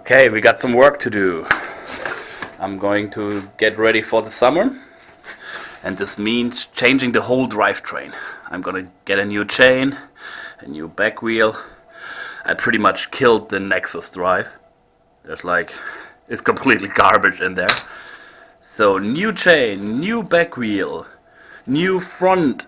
Okay, we got some work to do. I'm going to get ready for the summer, and this means changing the whole drivetrain. I'm gonna get a new chain, a new back wheel. I pretty much killed the Nexus drive. It's completely garbage in there. So new chain, new back wheel, new front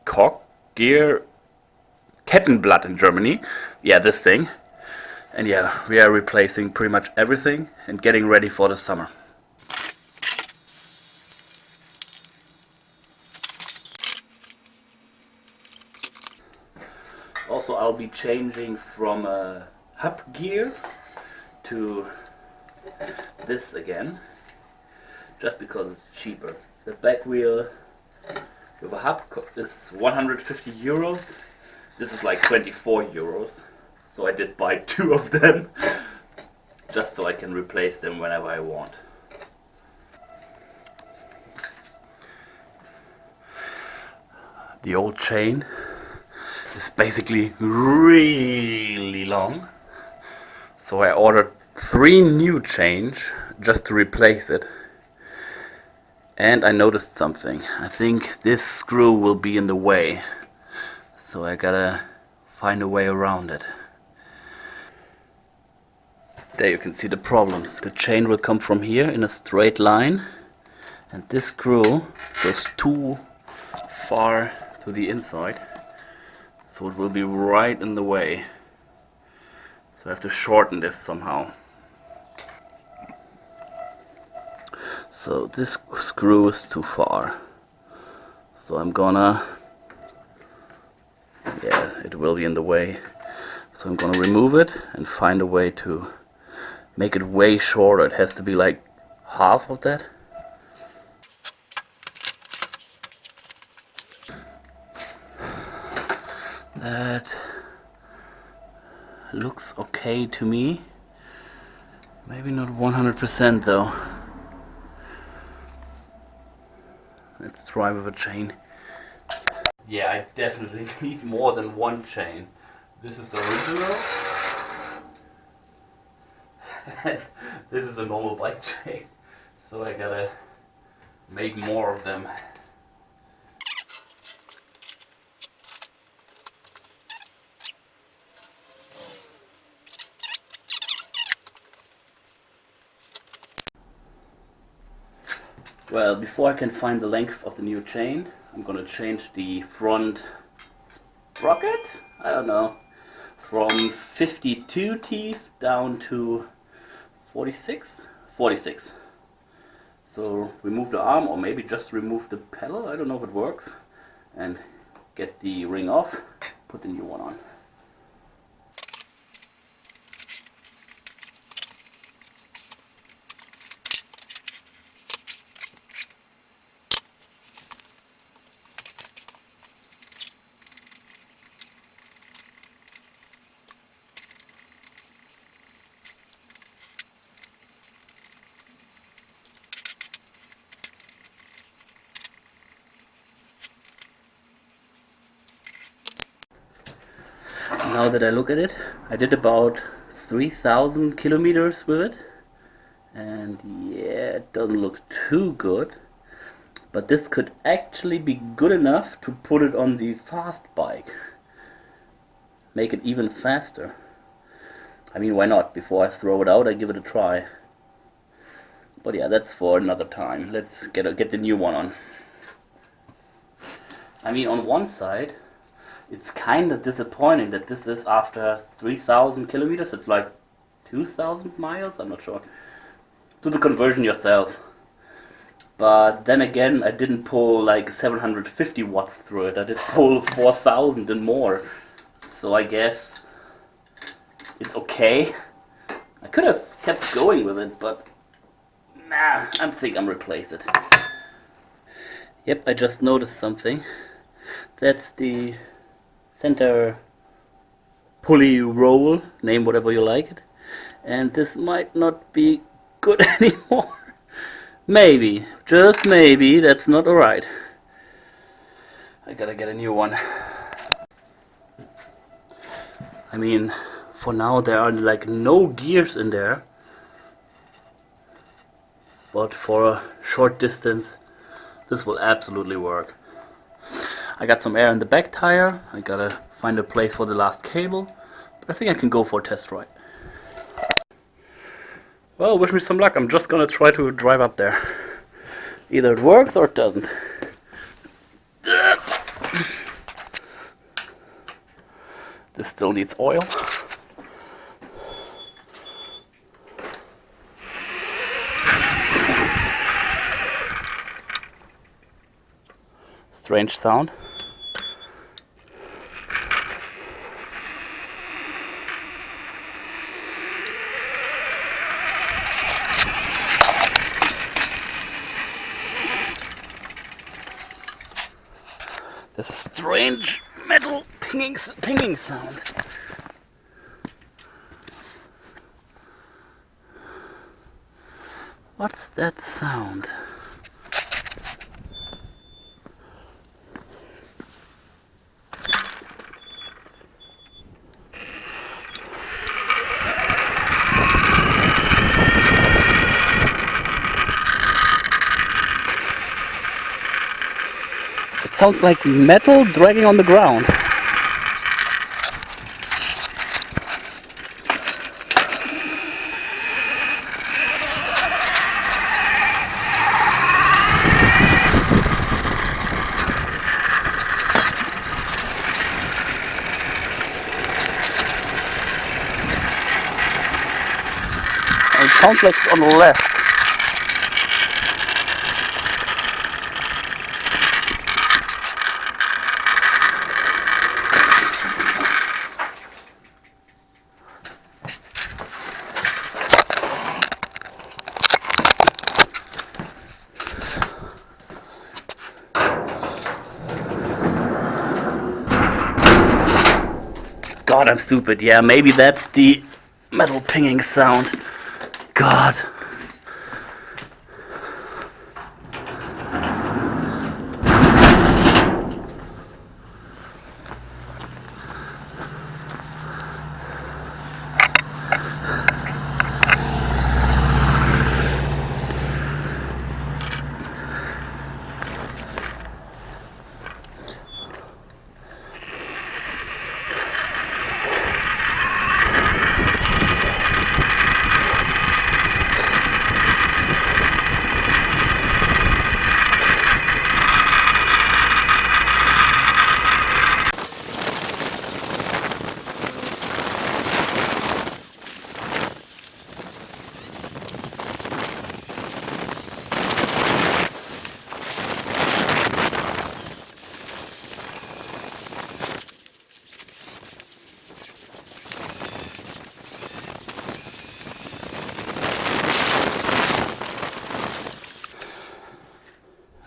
cock gear, Kettenblatt in Germany. Yeah, this thing. And yeah, we are replacing pretty much everything and getting ready for the summer. Also, I'll be changing from hub gear to this again, just because it's cheaper. The back wheel with a hub is 150 euros. This is like 24 euros. So I did buy 2 of them, just so I can replace them whenever I want. The old chain is basically really long, so I ordered 3 new chains just to replace it. And I noticed something. I think this screw will be in the way, so I gotta find a way around it. There you can see the problem. The chain will come from here in a straight line, and this screw goes too far to the inside, so it will be right in the way. So I have to shorten this somehow. So this screw is too far, so I'm gonna, yeah, it will be in the way, so I'm gonna remove it and find a way to make it way shorter. It has to be like half of that. That looks okay to me. Maybe not 100% though. Let's try with a chain. Yeah, I definitely need more than 1 chain. This is the original. This is a normal bike chain, so I gotta make more of them. Well, before I can find the length of the new chain, I'm gonna change the front sprocket, I don't know, from 52 teeth down to 46. So remove the arm, or maybe just remove the pedal, I don't know if it works, and get the ring off, put the new one on. Now that I look at it, I did about 3,000 kilometers with it, and yeah, it doesn't look too good, but this could actually be good enough to put it on the fast bike, make it even faster. I mean, why not? Before I throw it out, I give it a try. But yeah, that's for another time. Let's get the new one on. I mean, on one side, it's kind of disappointing that this is after 3,000 kilometers. It's like 2,000 miles, I'm not sure. Do the conversion yourself. But then again, I didn't pull like 750 watts through it. I did pull 4,000 and more. So I guess it's okay. I could have kept going with it, but nah, I think I'm replace it. Yep, I just noticed something. That's the center pulley roll, name whatever you like it, and this might not be good anymore. Maybe, just maybe, that's not alright. I gotta get a new one. I mean, For now there are like no gears in there, but for a short distance this will absolutely work. I got some air in the back tire. I gotta find a place for the last cable, but I think I can go for a test ride. Well, wish me some luck. I'm just gonna try to drive up there. Either it works or it doesn't. This still needs oil. Strange sound. There's a strange metal pinging sound. What's that sound? It sounds like metal dragging on the ground. It sounds like it's on the left. God, I'm stupid. Yeah, maybe that's the metal pinging sound. God.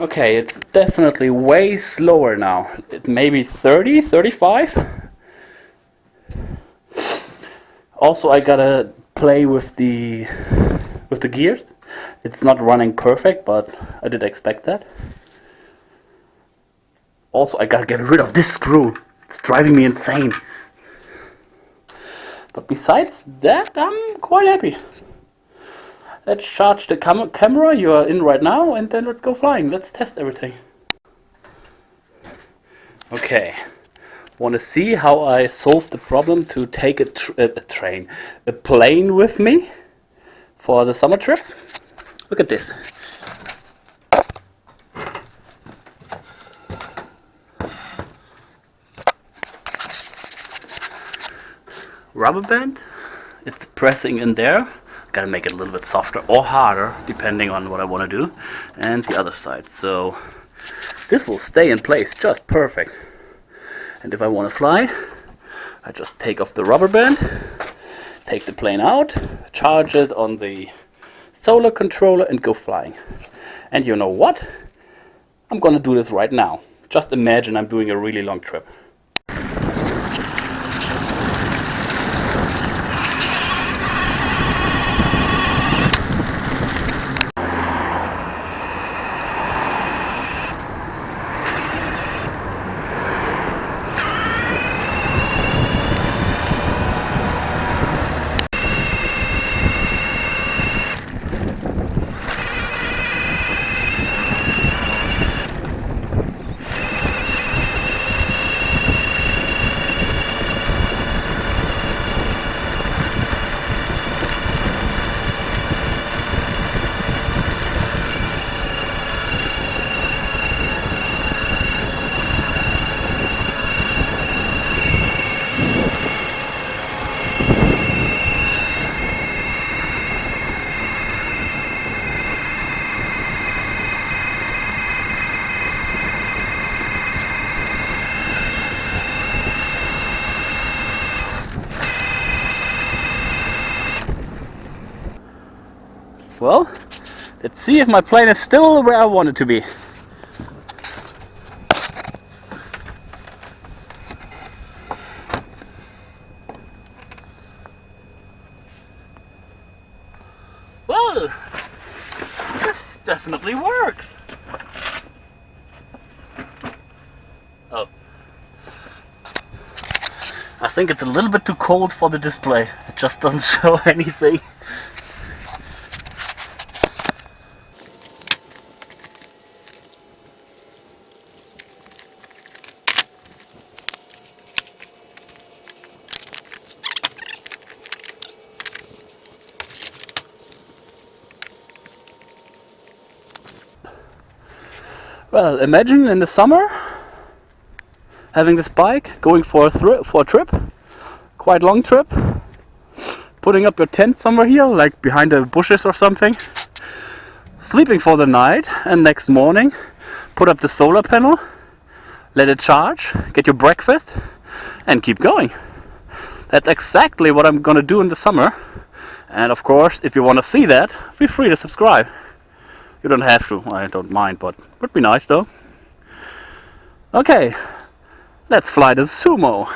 Okay, it's definitely way slower now. It may be 30, 35. Also, I gotta play with the gears. It's not running perfect, but I did expect that. Also, I gotta get rid of this screw. It's driving me insane. But besides that, I'm quite happy. Let's charge the camera you are in right now, and then let's go flying. Let's test everything. Okay, want to see how I solved the problem to take a plane with me for the summer trips? Look at this. Rubber band, it's pressing in there. Gotta make it a little bit softer or harder depending on what I want to do, and the other side. So this will stay in place just perfect. And if I want to fly, I just take off the rubber band, take the plane out, charge it on the solar controller and go flying. And you know what? I'm gonna do this right now. Just imagine I'm doing a really long trip. Well, let's see if my plane is still where I want it to be. Well, this definitely works. Oh. I think it's a little bit too cold for the display. It just doesn't show anything. Well, imagine in the summer having this bike, going for a trip, quite long trip, putting up your tent somewhere here, like behind the bushes or something, sleeping for the night, and next morning put up the solar panel, let it charge, get your breakfast, and keep going. That's exactly what I'm gonna do in the summer. And of course, if you want to see that, feel free to subscribe. You don't have to, I don't mind, but would be nice though. Okay, let's fly the Sumo.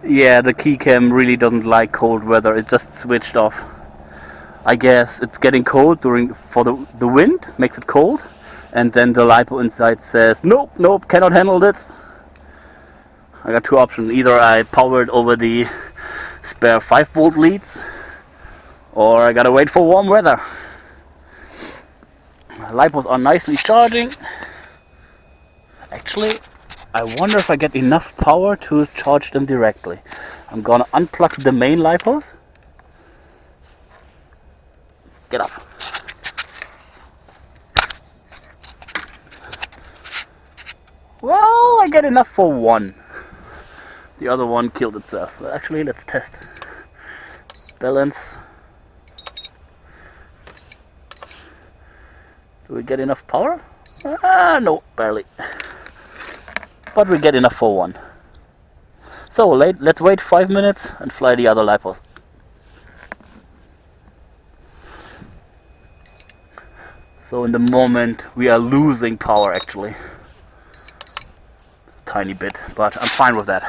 Yeah, the keycam really doesn't like cold weather. It just switched off. I guess it's getting cold for the wind makes it cold, and then the LiPo inside says nope, cannot handle this. I got two options: either I power it over the spare 5-volt leads, or I gotta wait for warm weather. LiPos are nicely charging. Actually, I wonder if I get enough power to charge them directly. I'm gonna unplug the main LiPos get off. Well, I get enough for one. The other one killed itself. But actually, let's test. Balance. Do we get enough power? No, barely. But we get enough for one. So let's wait 5 minutes and fly the other LiPos. So in the moment we are losing power actually. Tiny bit, but I'm fine with that.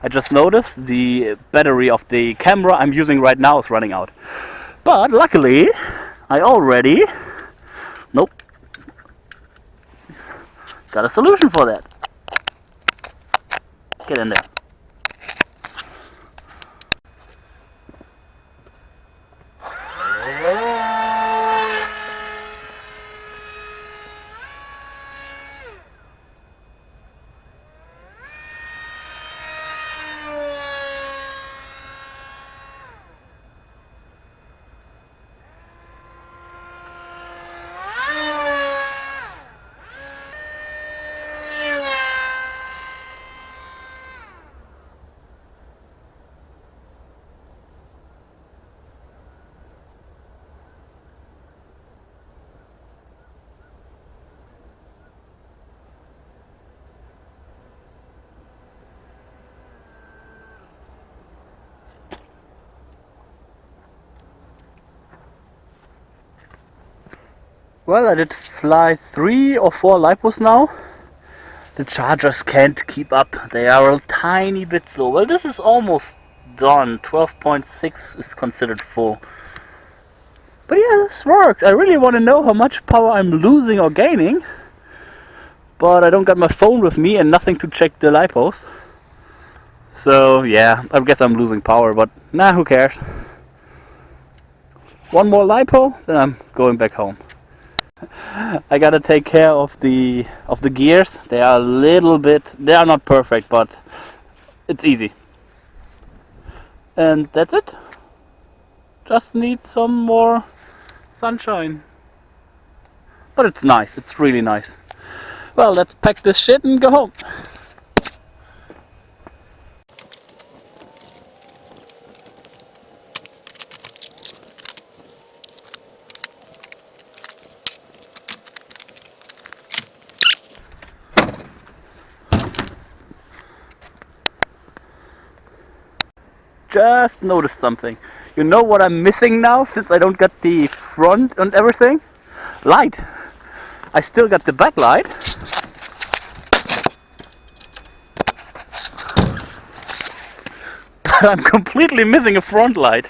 I just noticed the battery of the camera I'm using right now is running out. But luckily I already got a solution for that. Get in there. Well, I did fly 3 or 4 LiPos now. The chargers can't keep up. They are a tiny bit slow. Well, this is almost done. 12.6 is considered full. But yeah, this works. I really want to know how much power I'm losing or gaining. But I don't got my phone with me and nothing to check the LiPos. So yeah, I guess I'm losing power, but nah, who cares. One more LiPo, then I'm going back home. I gotta take care of the gears. They are a little bit, they are not perfect, but it's easy. And that's it. Just need some more sunshine. But it's nice, it's really nice. Well, let's pack this shit and go home. Just noticed something. You know what I'm missing now since I don't get the front and everything? Light. I still got the backlight. But I'm completely missing a front light.